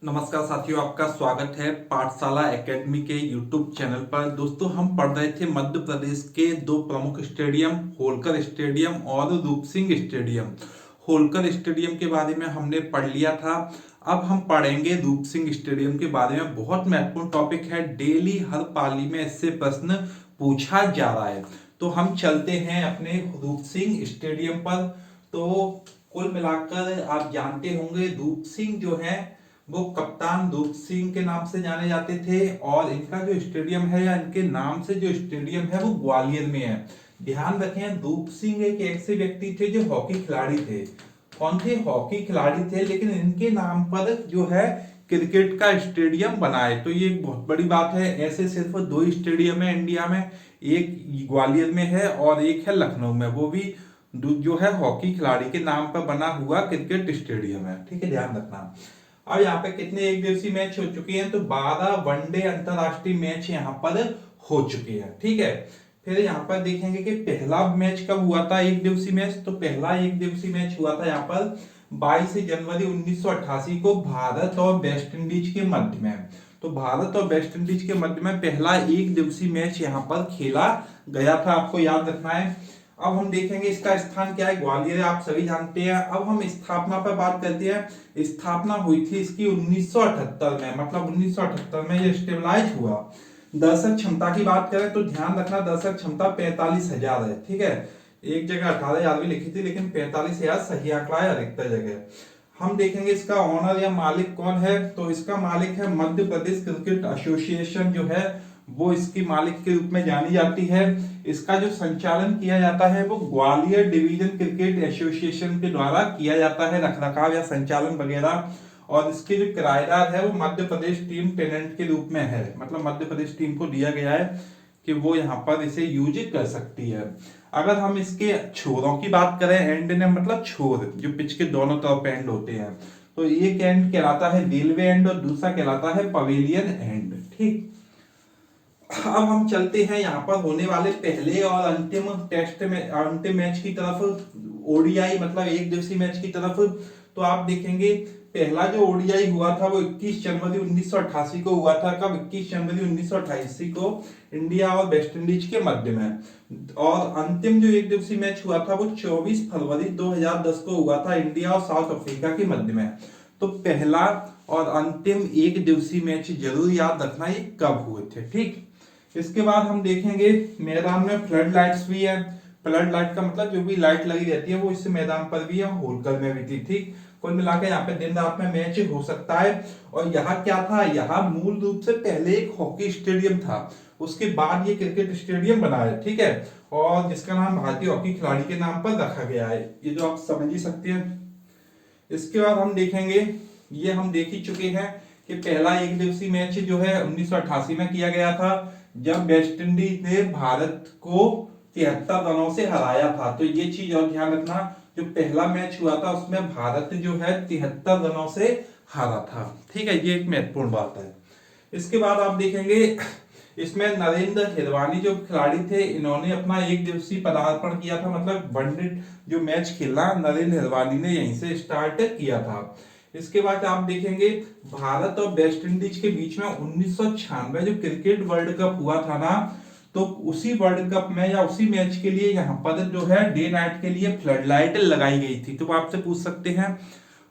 नमस्कार साथियों, आपका स्वागत है पाठशाला एकेडमी के यूट्यूब चैनल पर। दोस्तों, हम पढ़ रहे थे मध्य प्रदेश के दो प्रमुख स्टेडियम, होलकर स्टेडियम और रूप सिंह स्टेडियम। होलकर स्टेडियम के बारे में हमने पढ़ लिया था। अब हम पढ़ेंगे रूप सिंह स्टेडियम के बारे में। बहुत महत्वपूर्ण टॉपिक है, डेली हर पाली में इससे प्रश्न पूछा जा रहा है। तो हम चलते हैं अपने रूप सिंह स्टेडियम पर। तो कुल मिलाकर आप जानते होंगे, रूप सिंह जो है वो कप्तान रूप सिंह के नाम से जाने जाते थे, और इनका जो स्टेडियम है या इनके नाम से जो स्टेडियम है वो ग्वालियर में है। ध्यान रखें, रूप सिंह एक ऐसे व्यक्ति थे जो हॉकी खिलाड़ी थे। कौन थे? हॉकी खिलाड़ी थे, लेकिन इनके नाम पर जो है क्रिकेट का स्टेडियम बना है। तो ये एक बहुत बड़ी बात है। ऐसे सिर्फ दो स्टेडियम है इंडिया में, एक ग्वालियर में है और एक है लखनऊ में, वो भी जो है हॉकी खिलाड़ी के नाम पर बना हुआ क्रिकेट स्टेडियम है। ठीक है, ध्यान रखना। अब यहाँ पे कितने एक दिवसीय मैच हो चुके हैं? तो 12 वनडे अंतरराष्ट्रीय मैच यहाँ पर हो चुके हैं। ठीक है, फिर यहाँ पर देखेंगे कि पहला मैच कब हुआ था एक दिवसीय मैच। तो पहला एक दिवसीय मैच हुआ था यहाँ पर 22 जनवरी 1988 को भारत और वेस्ट इंडीज के मध्य में। तो भारत और वेस्ट इंडीज के मध्य में पहला एक दिवसीय मैच यहाँ पर खेला गया था, आपको याद रखना है। अब हम देखेंगे इसका स्थान क्या है। ग्वालियर आप सभी जानते हैं। अब हम स्थापना पर बात करते हैं। स्थापना हुई थी इसकी 1978 में, मतलब 1978 में ये स्टेबलाइज हुआ। दर्शक क्षमता की बात करें तो ध्यान रखना, दर्शक क्षमता 45,000 है। ठीक है, एक जगह 18,000 भी लिखी थी, लेकिन 45,000 सही आंकड़ा है अधिकतर जगह। हम देखेंगे इसका ऑनर या मालिक कौन है। तो इसका मालिक है मध्य प्रदेश क्रिकेट एसोसिएशन, जो है वो इसकी मालिक के रूप में जानी जाती है। इसका जो संचालन किया जाता है वो ग्वालियर डिवीजन क्रिकेट एसोसिएशन के द्वारा किया जाता है, रखरखाव या संचालन वगैरह। और इसके जो किराएदार है वो मध्य प्रदेश टीम टेनेंट के रूप में है, मतलब मध्य प्रदेश टीम को दिया गया है कि वो यहाँ पर इसे यूज कर सकती है। अगर हम इसके छोरों की बात करें, एंड ने मतलब छोर, जो पिच के दोनों तरफ एंड होते हैं, तो एक एंड कहलाता है रेलवे एंड और दूसरा कहलाता है पवेलियन एंड। ठीक, अब हम चलते हैं यहाँ पर होने वाले पहले और अंतिम टेस्ट में, अंतिम मैच की तरफ, ओडीआई मतलब एक दिवसीय मैच की तरफ। तो आप देखेंगे पहला जो ओडीआई हुआ था वो 21 जनवरी 1988 को हुआ था। कब? 21 जनवरी 1988 को इंडिया और वेस्ट इंडीज के मध्य में। और अंतिम जो एक दिवसीय मैच हुआ था वो 24 फरवरी 2010 को हुआ था, इंडिया और साउथ अफ्रीका के मध्य में। तो पहला और अंतिम एक दिवसीय मैच जरूर याद रखना ये कब हुए थे। ठीक, इसके बाद हम देखेंगे मैदान में फ्लड लाइट्स भी है। फ्लड लाइट का मतलब जो भी लाइट लगी रहती है वो इस मैदान पर भी है, होलकर में भी थी। ठीक, कुल मिलाकर यहाँ पे दिन रात में मैच हो सकता है। और यहाँ क्या था, यहाँ मूल रूप से पहले एक हॉकी स्टेडियम था, उसके बाद ये क्रिकेट स्टेडियम बना है। ठीक है, और जिसका नाम भारतीय हॉकी खिलाड़ी के नाम पर रखा गया है, ये जो आप समझ ही सकते हैं। इसके बाद हम देखेंगे, ये हम देख ही चुके हैं कि पहला एक दिवसीय मैच जो है 1988 में किया गया था, जब वेस्ट इंडीज ने भारत को 73 रनों से हराया था। तो ये चीज और ध्यान रखना, जो पहला मैच हुआ था उसमें भारत जो है 73 रनों से हारा था। ठीक है, ये एक महत्वपूर्ण बात है। इसके बाद आप देखेंगे इसमें नरेंद्र हिरवानी जो खिलाड़ी थे, इन्होंने अपना एक दिवसीय पदार्पण किया था, मतलब वनडे जो मैच खेला नरेंद्र हिरवानी ने यहीं से स्टार्ट किया था। इसके बाद आप देखेंगे भारत और वेस्ट इंडीज के बीच में 1996 जो क्रिकेट वर्ल्ड कप हुआ था ना, तो उसी वर्ल्ड कप में या उसी मैच के लिए यहाँ पर जो है डे नाइट के लिए फ्लड लाइट लगाई गई थी। तो वो आपसे पूछ सकते हैं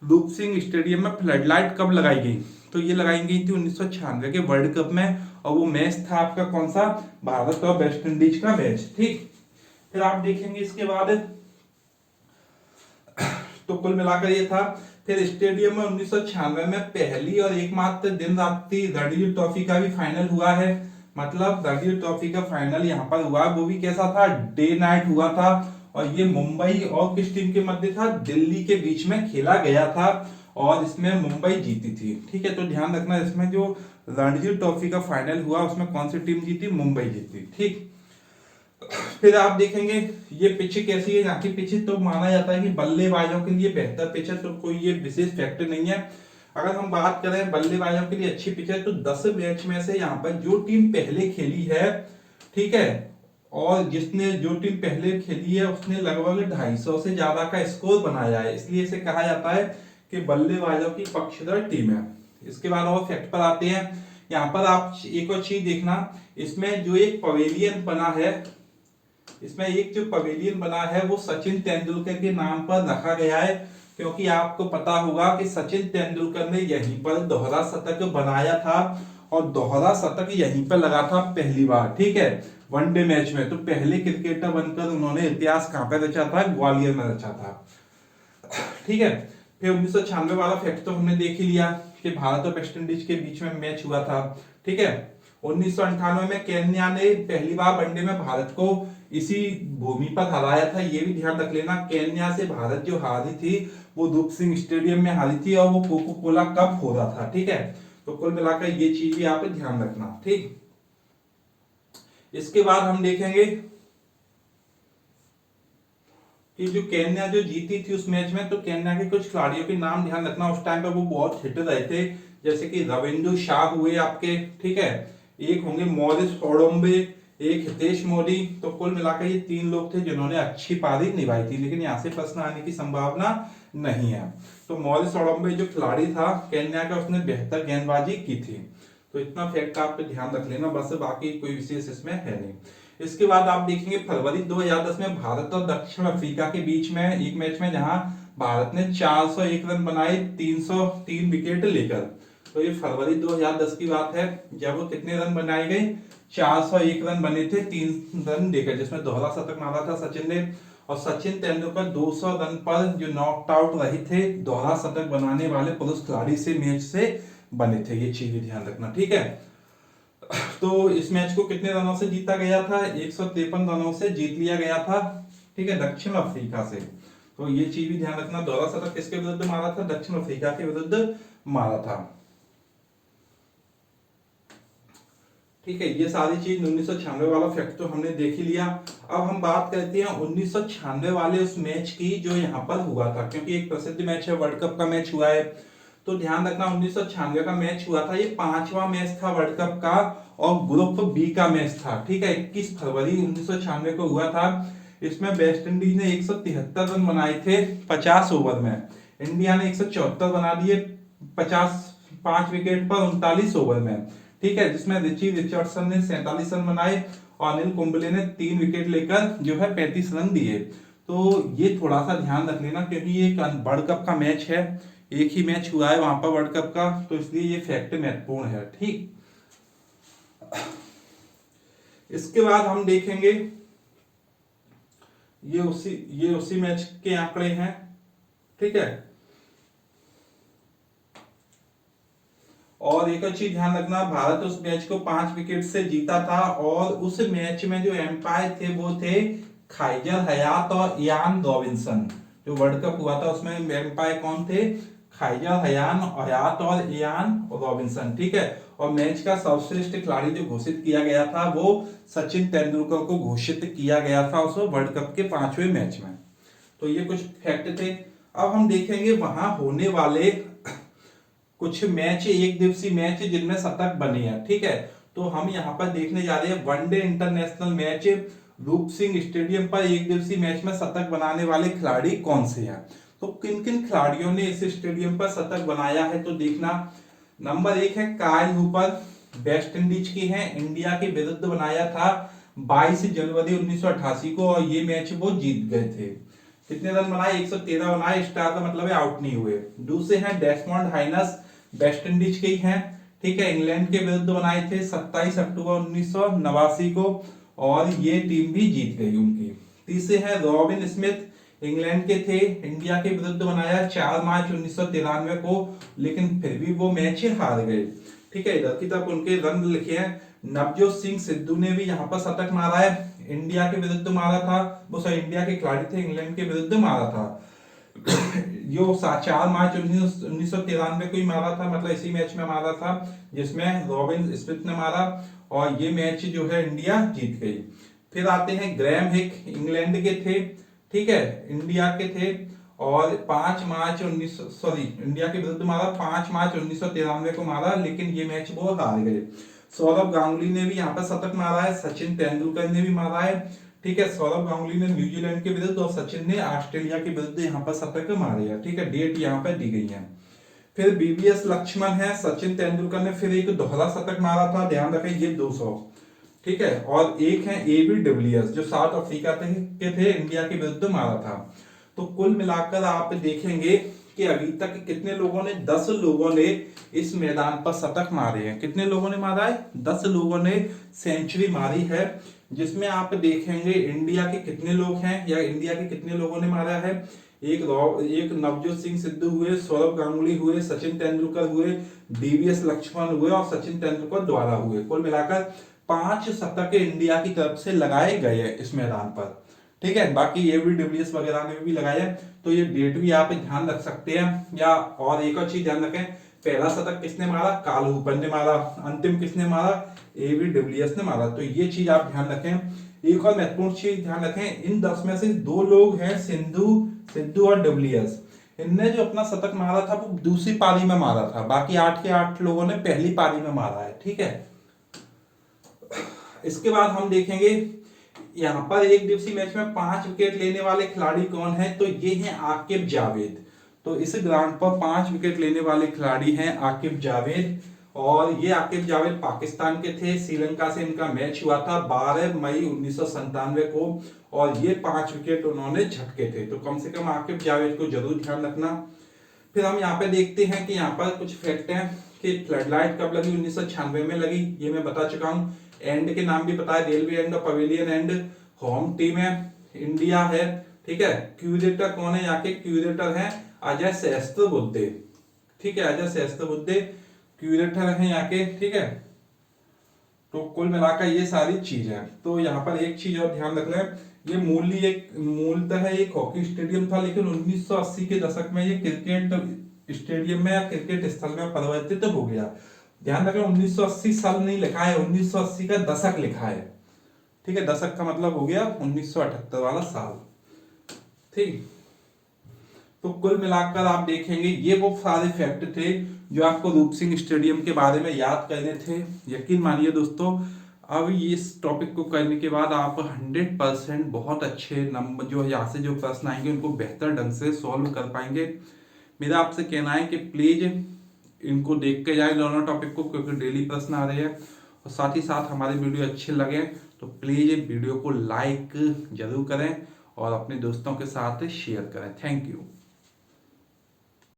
रूप सिंह स्टेडियम में फ्लड लाइट कब लगाई गई। तो ये लगाई गई थी 1996 के वर्ल्ड कप में, और वो मैच था आपका कौन सा? भारत और वेस्ट इंडीज का मैच। ठीक, फिर आप देखेंगे इसके बाद, तो कुल मिलाकर ये था। फिर स्टेडियम में 1996 में पहली और एकमात्र दिन रात्रि रणजी ट्रॉफी का भी फाइनल हुआ है, मतलब रणजी ट्रॉफी का फाइनल यहाँ पर हुआ। वो भी कैसा था? डे नाइट हुआ था, और ये मुंबई और किस टीम के मध्य था? दिल्ली के बीच में खेला गया था, और इसमें मुंबई जीती थी। ठीक है, तो ध्यान रखना, इसमें जो रणजी ट्रॉफी का फाइनल हुआ उसमें कौन सी टीम जीती? मुंबई जीती। ठीक, फिर आप देखेंगे ये पिच कैसी है। यहाँ की पिच तो माना जाता है कि बल्लेबाजों के लिए बेहतर पिच है, तो कोई ये विशेष फैक्टर नहीं है। अगर हम बात करें बल्लेबाजों के लिए अच्छी पिच है, तो 10 मैच में से यहाँ पर जो टीम पहले खेली है, ठीक है, और जिसने जो टीम पहले खेली है उसने लगभग 250 से ज्यादा का स्कोर बनाया है, इसलिए इसे कहा जाता है कि बल्लेबाजों की पक्षधर टीम है। इसके बाद और फैक्ट पर आते हैं। यहाँ पर आप एक और चीज देखना, इसमें जो एक पवेलियन बना है, इसमें एक जो पवेलियन बना है वो सचिन तेंदुलकर के नाम पर रखा गया है, क्योंकि आपको पता होगा कि सचिन तेंदुलकर ने यहीं पर दोहरा शतक बनाया था और दोहरा शतक यहीं पर लगा था पहली बार, ठीक है, वनडे मैच में। तो पहले क्रिकेटर बनकर उन्होंने इतिहास कहां पर रचा था? ग्वालियर में रचा था, ठीक है। फिर 1996 वाला फैक्ट तो हमने देख ही लिया कि भारत और वेस्ट इंडीज के बीच में मैच हुआ था, ठीक है। 1998 में केन्या ने पहली बार वनडे में भारत को इसी भूमि पर हराया था। ये भी ध्यान रख लेना, केन्या से भारत जो हारी थी वो रूप सिंह स्टेडियम में हारी थी और वो कोको कोला कप हो रहा था, ठीक है। तो कुल मिलाकर ये चीज भी आप ध्यान रखना, ठीक। इसके बाद हम देखेंगे कि जो केन्या जो जीती थी उस मैच में, तो केन्या के कुछ खिलाड़ियों के नाम ध्यान रखना, उस टाइम पे वो बहुत हिट रहे थे, जैसे कि रविंद्र शाह हुए आपके, ठीक है, एक होंगे मॉरिस ओडोम्बे, एक हितेश मोदी। तो कुल मिलाकर ये 3 लोग थे जिन्होंने अच्छी पारी निभाई थी, लेकिन यहाँ से प्रश्न आने की संभावना नहीं है। तो मॉरिस ओडोम्बे जो खिलाड़ी था केन्या का, उसने बेहतर गेंदबाजी की थी। तो इतना फैक्ट आप ध्यान रख लेना, बस बाकी कोई विशेष इसमें है नहीं। इसके बाद आप देखेंगे फरवरी 2010 में भारत और दक्षिण अफ्रीका के बीच में एक मैच में जहां भारत ने 401 रन बनाए 303 विकेट लेकर। तो ये फरवरी 2010 की बात है, जब कितने रन बनाए गए? 401 रन बने थे 3 रन देकर, जिसमें दोहरा शतक मारा था सचिन ने। और सचिन तेंदुलकर 200 रन पर जो नॉकड आउट रहे थे दोहरा शतक बनाने वाले पुरुष खिलाड़ी से मैच से बने थे। ये चीज भी ध्यान रखना, ठीक है। तो इस मैच को कितने रनों से जीता गया था? 153 रनों से जीत लिया गया था, ठीक है, दक्षिण अफ्रीका से। तो ये चीज भी ध्यान रखना, दोहरा शतक किसके विरुद्ध मारा था? दक्षिण अफ्रीका के विरुद्ध मारा था, ठीक है। ये सारी चीज 1996 वाला फैक्ट तो हमने देख ही लिया। अब हम बात करते हैं 1996 वाले उस मैच की जो यहाँ पर हुआ था, क्योंकि एक प्रसिद्ध मैच है, वर्ल्ड कप का मैच हुआ है। तो ध्यान रखना 1996 का मैच हुआ था, ये 5वां मैच था वर्ल्ड कप का और ग्रुप बी का मैच था, ठीक है। 21 फरवरी 1996 को हुआ था। इसमें वेस्ट इंडीज ने 173 रन बनाए थे 50 ओवर में, इंडिया ने 174 बना दिए 5 विकेट पर 39 ओवर में, ठीक है, जिसमें रिची रिचर्डसन ने 47 रन बनाए और अनिल कुंबले ने 3 विकेट लेकर जो है 35 रन दिए। तो ये थोड़ा सा ध्यान रख लेना, क्योंकि ये वर्ल्ड कप का मैच है, एक ही मैच हुआ है वहां पर वर्ल्ड कप का, तो इसलिए ये फैक्ट महत्वपूर्ण है, ठीक। इसके बाद हम देखेंगे ये उसी मैच के आंकड़े हैं, ठीक है। और एक चीज ध्यान रखना, भारत उस मैच को 5 विकेट से जीता था और उस मैच में जो एम्पायर थे वो थे खाइजर हयात और इयान रॉबिन्सन। जो वर्ल्ड कप हुआ था उसमें एम्पायर कौन थे? खाइजर हयात और इयान रॉबिन्सन, ठीक है। और मैच का सर्वश्रेष्ठ खिलाड़ी जो घोषित किया गया था वो सचिन तेंदुलकर को घोषित किया गया था उस वर्ल्ड कप के 5वें मैच में। तो ये कुछ फैक्ट थे। अब हम देखेंगे वहां होने वाले कुछ मैच, एक दिवसीय मैच जिनमें शतक बने हैं, ठीक है। तो हम यहाँ पर देखने जा रहे हैं वनडे इंटरनेशनल मैच, रूप सिंह स्टेडियम पर एक दिवसीय मैच में शतक बनाने वाले खिलाड़ी कौन से हैं। तो किन किन खिलाड़ियों ने इस स्टेडियम पर शतक बनाया है, तो देखना। नंबर 1 है कायल हूपर, वेस्ट इंडीज की है, इंडिया के विरुद्ध बनाया था 22 जनवरी 1988 को और ये मैच वो जीत गए थे। कितने रन बनाए? 113 बनाए, स्टार का मतलब है आउट नहीं हुए। दूसरे हैं डेस्मंड हाइनस, वेस्ट इंडीज के ही हैं, ठीक है, इंग्लैंड के विरुद्ध बनाए थे 27 अक्टूबर 1989 को और ये टीम भी जीत गई उनकी। तीसरे हैं रॉबिन स्मिथ, इंग्लैंड के थे, इंडिया के विरुद्ध बनाया 4 मार्च 1993 को, लेकिन फिर भी वो मैच हार गए, ठीक है। इधर की तरफ उनके रन लिखे हैं। नवजोत सिंह सिद्धू ने भी यहाँ पर शतक मारा है, इंडिया के विरुद्ध मारा था, वो सर इंडिया के खिलाड़ी थे, इंग्लैंड के विरुद्ध मारा था। जो 4 मार्च 1993 को ही मारा था, मतलब इसी मैच में मारा था जिसमें रॉबिन स्मिथ ने मारा और ये मैच जो है इंडिया जीत गई। फिर आते हैं ग्रैम हिक, इंग्लैंड के थे, ठीक है, इंडिया के थे और 5 मार्च 19 सॉरी इंडिया के विरुद्ध मारा 5 मार्च 1993 को मारा, लेकिन ये मैच वो हार गए। सौरभ गांगुली ने भी यहाँ पर शतक मारा है, सचिन तेंदुलकर ने भी मारा है, ठीक है। सौरभ गांगुली ने न्यूजीलैंड के विरुद्ध और सचिन ने ऑस्ट्रेलिया के विरुद्ध यहाँ पर शतक मारे हैं, ठीक है। डेट यहाँ पर दी गई है। फिर बीवीएस लक्ष्मण है, सचिन तेंदुलकर ने फिर एक दोहरा शतक मारा था, ध्यान रखें ये 200, ठीक है। और एक है एबी डिविलियर्स जो साउथ अफ्रीका के थे, इंडिया के विरुद्ध मारा था। तो कुल मिलाकर आप देखेंगे कि अभी तक कितने लोगों ने, 10 लोगों ने इस मैदान पर शतक मारे हैं। कितने लोगों ने मारा है? 10 लोगों ने सेंचुरी मारी है, जिसमें आप देखेंगे इंडिया के कितने लोग हैं या इंडिया के कितने लोगों ने मारा है। एक नवजोत सिंह सिद्धू हुए, सौरव गांगुली हुए, सचिन तेंदुलकर हुए, डीवीएस लक्ष्मण हुए और सचिन तेंदुलकर द्वारा हुए। कुल मिलाकर 5 शतक इंडिया की तरफ से लगाए गए हैं इस मैदान पर, ठीक है। बाकी ये भी डिविलियर्स वगैरह ने भी लगाया है, तो ये डेट भी आप ध्यान रख सकते हैं। या और एक और चीज ध्यान रखें, पहला शतक किसने मारा? काल हूपर ने मारा। अंतिम किसने मारा? एबी डिविलियर्स ने मारा। तो ये चीज आप ध्यान रखें। एक और महत्वपूर्ण चीज ध्यान रखें, इन 10 में से 2 लोग हैं, सिद्धू और डिविलियर्स। इनने जो अपना शतक मारा था वो दूसरी पारी में मारा था, बाकी 8 के 8 लोगों ने पहली पारी में मारा है, ठीक है। इसके बाद हम देखेंगे यहाँ पर एक दिवसीय मैच में 5 विकेट लेने वाले खिलाड़ी कौन है? तो ये हैं आकिब जावेद। तो इस ग्राउंड पर 5 विकेट लेने वाले खिलाड़ी हैं आकिब जावेद, और ये आकिब जावेद पाकिस्तान के थे। श्रीलंका से इनका मैच हुआ था 12 मई 1997 को, और ये 5 विकेट उन्होंने झटके थे। तो कम से कम आकिब जावेद को जरूर ध्यान रखना। फिर हम यहाँ पे देखते हैं कि यहाँ पर कुछ फैक्ट हैं कि फ्लडलाइट कब लगी? 1996 में लगी, ये मैं बता चुका हूँ। एंड के नाम भी पता है, रेलवे एंड और पवेलियन एंड। होम टीम है इंडिया है, ठीक है। क्यूरेटर कौन है? यहाँ के क्यूरेटर है अजय सहस्त्रबुद्धे, ठीक है। अजय सहस्त्रबुद्धे क्यूरेटर है यहाँ के, ठीक है। तो कुल मिलाकर ये सारी चीज है। तो यहाँ पर एक चीज और ध्यान रख लें, ये मूलतः एक हॉकी स्टेडियम था, लेकिन 1980 के दशक में ये क्रिकेट स्टेडियम में या क्रिकेट स्थल में परिवर्तित हो गया। ध्यान रखें 1980 साल नहीं लिखा है, 1980 का दशक लिखा है, ठीक है। दशक का मतलब हो गया 1978 वाला साल, ठीक। तो कुल मिलाकर आप देखेंगे ये वो सारे फैक्ट थे जो आपको रूप सिंह स्टेडियम के बारे में याद करने थे। यकीन मानिए दोस्तों, अब इस टॉपिक को करने के बाद आप 100% बहुत अच्छे नंबर जो यहाँ से जो प्रश्न आएंगे उनको बेहतर ढंग से सॉल्व कर पाएंगे। मेरा आपसे कहना है कि प्लीज इनको देख के जाए दोनों टॉपिक को, क्योंकि डेली प्रश्न आ रहे हैं। और साथ ही साथ हमारे वीडियो अच्छे लगे तो प्लीज वीडियो को लाइक जरूर करें और अपने दोस्तों के साथ शेयर करें। Thank you.